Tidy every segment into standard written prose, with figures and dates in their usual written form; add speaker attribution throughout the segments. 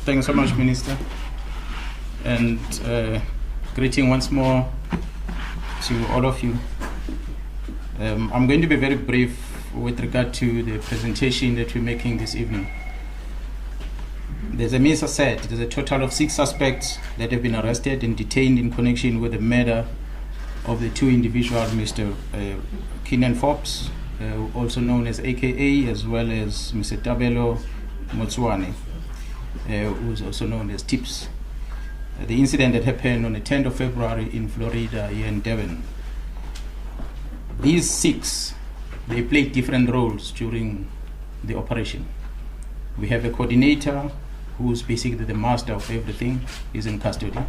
Speaker 1: Thanks so much, Minister. And greeting once more to all of you. I'm going to be very brief with regard to the presentation that we're making this evening. As the Minister said, there's a total of 6 suspects that have been arrested and detained in connection with the murder of the 2 individuals, Mr. Kenan Forbes, also known as AKA, as well as Mr. Tabelo Motswane, who's also known as Tibz. The incident that happened on the 10th of February in Florida, here in Devon. These 6, they played different roles during the operation. We have a coordinator who's basically the master of everything, is in custody.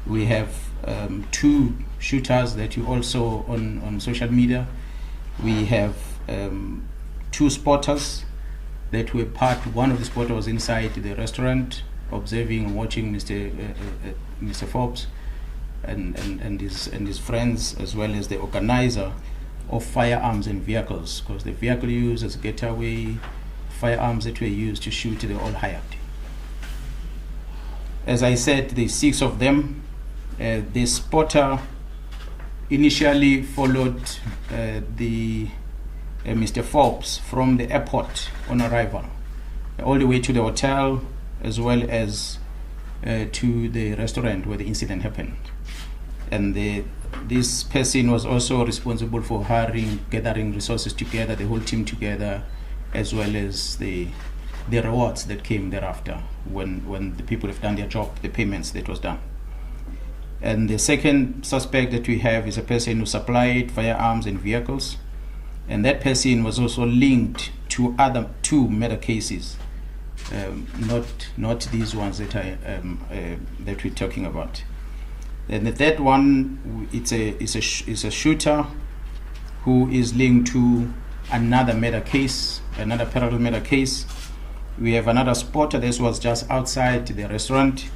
Speaker 1: We have 2 shooters that you also on social media. We have 2 spotters that were one of the spotters was inside the restaurant observing and watching Mr. Forbes and his friends, as well as the organizer of firearms and vehicles, because the vehicle used as getaway, firearms that were used to shoot, they all hired. As I said, the 6 of them. The spotter initially followed Mr. Forbes from the airport on arrival, all the way to the hotel, as well as to the restaurant where the incident happened. And this person was also responsible for gathering resources together, the whole team together, as well as the rewards that came thereafter when the people have done their job, the payments that was done. And the second suspect that we have is a person who supplied firearms and vehicles, and that person was also linked to other 2 murder cases, not these ones that that we're talking about. And the third one, it's a shooter who is linked to another murder case, another parallel murder case. We have another spotter that was just outside the restaurant,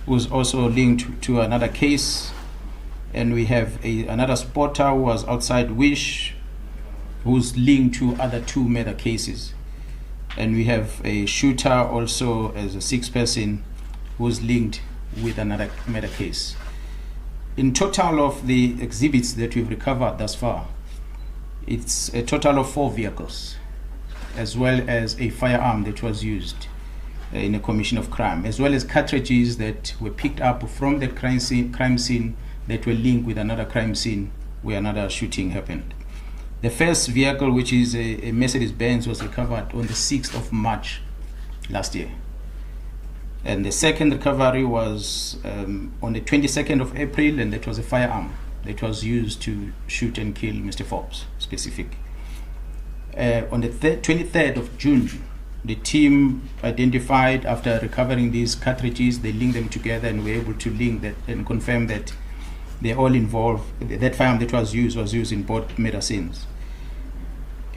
Speaker 1: who's also linked to another case. And we have another spotter who was outside Wish, who's linked to other 2 murder cases. And we have a shooter also as a 6th person who's linked with another murder case. In total of the exhibits that we've recovered thus far, it's a total of 4 vehicles, as well as a firearm that was used in a commission of crime, as well as cartridges that were picked up from the crime scene that were linked with another crime scene where another shooting happened. The first vehicle, which is a Mercedes-Benz, was recovered on the 6th of March last year. And the second recovery was on the 22nd of April, and that was a firearm that was used to shoot and kill Mr. Forbes, specific. On the 23rd of June, the team identified, after recovering these cartridges, they linked them together and were able to link that and confirm that they're all involved. That firearm that was used in both murder scenes.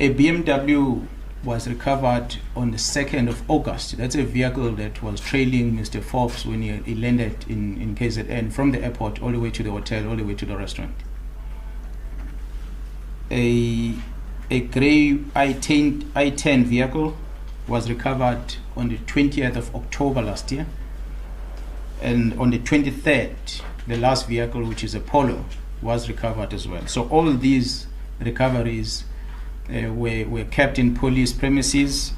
Speaker 1: A BMW was recovered on the 2nd of August. That's a vehicle that was trailing Mr. Forbes when he landed in KZN from the airport all the way to the hotel, all the way to the restaurant. A grey I-10 vehicle was recovered on the 20th of October last year. And on the 23rd, the last vehicle, which is a Polo, was recovered as well. So all these recoveries were kept in police premises,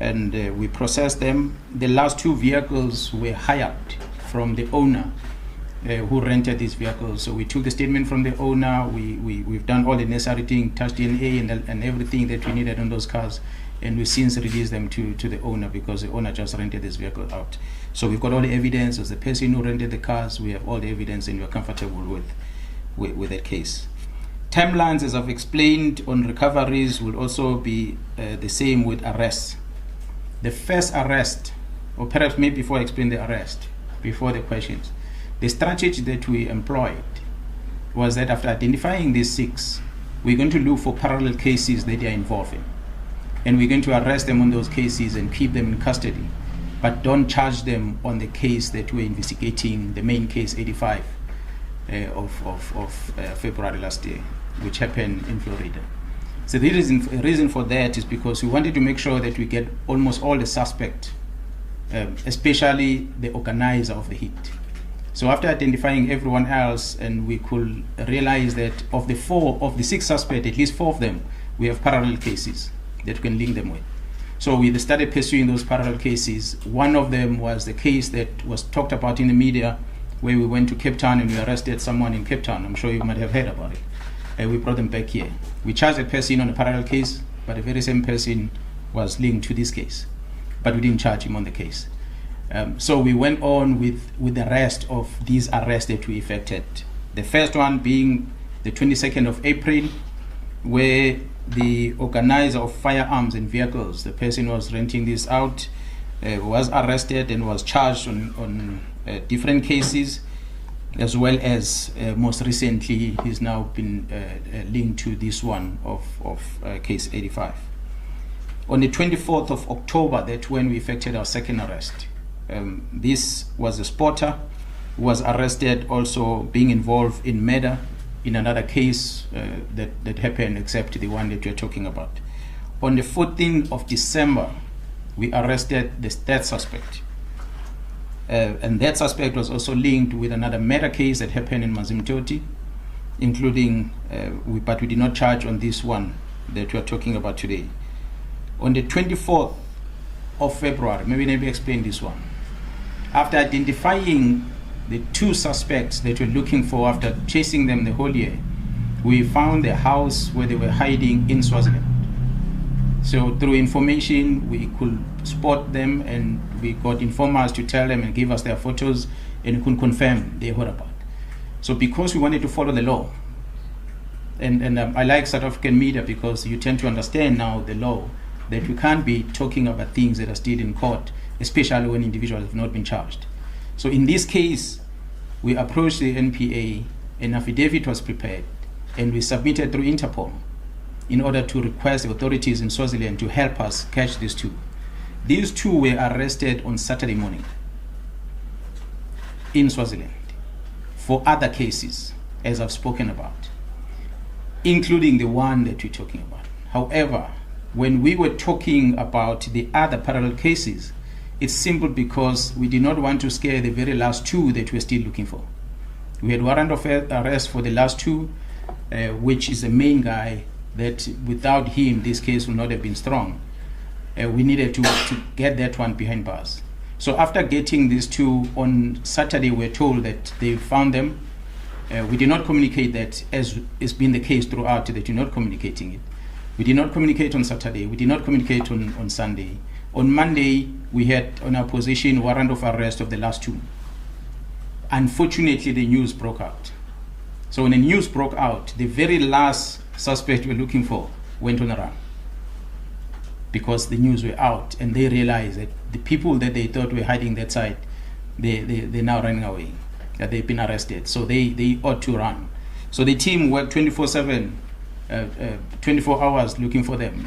Speaker 1: and we processed them. The last 2 vehicles were hired from the owner who rented these vehicles. So we took the statement from the owner. We've done all the necessary things, touched DNA and everything that we needed on those cars, and we since released them to the owner, because the owner just rented this vehicle out. So we've got all the evidence as the person who rented the cars. We have all the evidence, and we're comfortable with that case. Timelines, as I've explained, on recoveries will also be the same with arrests. The first arrest, or perhaps maybe before I explain the arrest, before the questions, the strategy that we employed was that after identifying these 6, we're going to look for parallel cases that they are involved in. And we're going to arrest them on those cases and keep them in custody, but don't charge them on the case that we're investigating, the main case 85 of February last year, which happened in Florida. So the reason for that is because we wanted to make sure that we get almost all the suspects especially the organizer of the hit. So after identifying everyone else, and we could realize that of the 6 suspects, at least 4 of them, we have parallel cases that we can link them with. So we started pursuing those parallel cases. One of them was the case that was talked about in the media, where we went to Cape Town and we arrested someone in Cape Town. I'm sure you might have heard about it. We brought them back here. We charged a person on a parallel case, but the very same person was linked to this case, but we didn't charge him on the case. So we went on with the rest of these arrests that we effected. The first one being the 22nd of April, where the organizer of firearms and vehicles, the person who was renting this out, was arrested and was charged on different cases, as well as most recently he's now been linked to this one of case 85. On the 24th of October, that's when we effected our second arrest. This was a spotter who was arrested, also being involved in murder in another case that happened, except the one that you're talking about. On the 14th of December, we arrested the third suspect. And that suspect was also linked with another murder case that happened in Mazimtoti, including, but we did not charge on this one that we are talking about today. On the 24th of February, maybe let me explain this one. After identifying the 2 suspects that we're looking for, after chasing them the whole year, we found the house where they were hiding in Swaziland. So through information, we could spot them, and we got informers to tell them and give us their photos, and we could confirm their whereabouts. So because we wanted to follow the law, and I like South African media because you tend to understand now the law, that we can't be talking about things that are still in court, especially when individuals have not been charged. So in this case, we approached the NPA, an affidavit was prepared, and we submitted through Interpol in order to request the authorities in Swaziland to help us catch these 2. These 2 were arrested on Saturday morning in Swaziland for other cases, as I've spoken about, including the one that we're talking about. However, when we were talking about the other parallel cases, it's simple because we did not want to scare the very last 2 that we're still looking for. We had warrant of arrest for the last 2, which is the main guy that without him this case would not have been strong. We needed to get that one behind bars. So after getting these 2 on Saturday, we're told that they found them. We did not communicate that, as has been the case throughout, that you're not communicating it. We did not communicate on Saturday. We did not communicate on Sunday. On Monday, we had on our possession warrant of arrest of the last 2. Unfortunately, the news broke out. So when the news broke out, the very last suspect we're looking for went on a run, because the news were out, and they realized that the people that they thought were hiding that side, they're now running away, that they've been arrested. So they ought to run. So the team worked 24/7, 24 hours looking for them,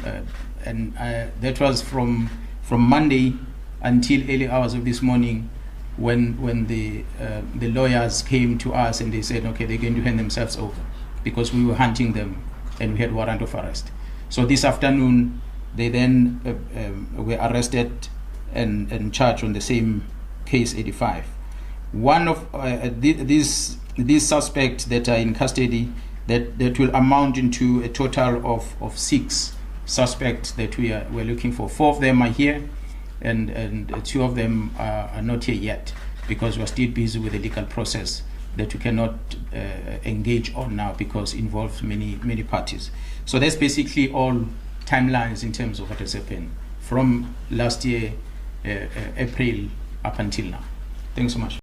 Speaker 1: and that was from Monday until early hours of this morning, when the lawyers came to us and they said, okay, they're going to hand themselves over, because we were hunting them and we had warrant of arrest. So this afternoon, they then were arrested and charged on the same case 85. One of these suspects that are in custody, that will amount into a total of 6 suspects that we're looking for. 4 of them are here, and 2 of them are not here yet, because we're still busy with the legal process that we cannot engage on now, because it involves many parties. So that's basically all timelines in terms of what has happened from last year, April, up until now. Thanks so much.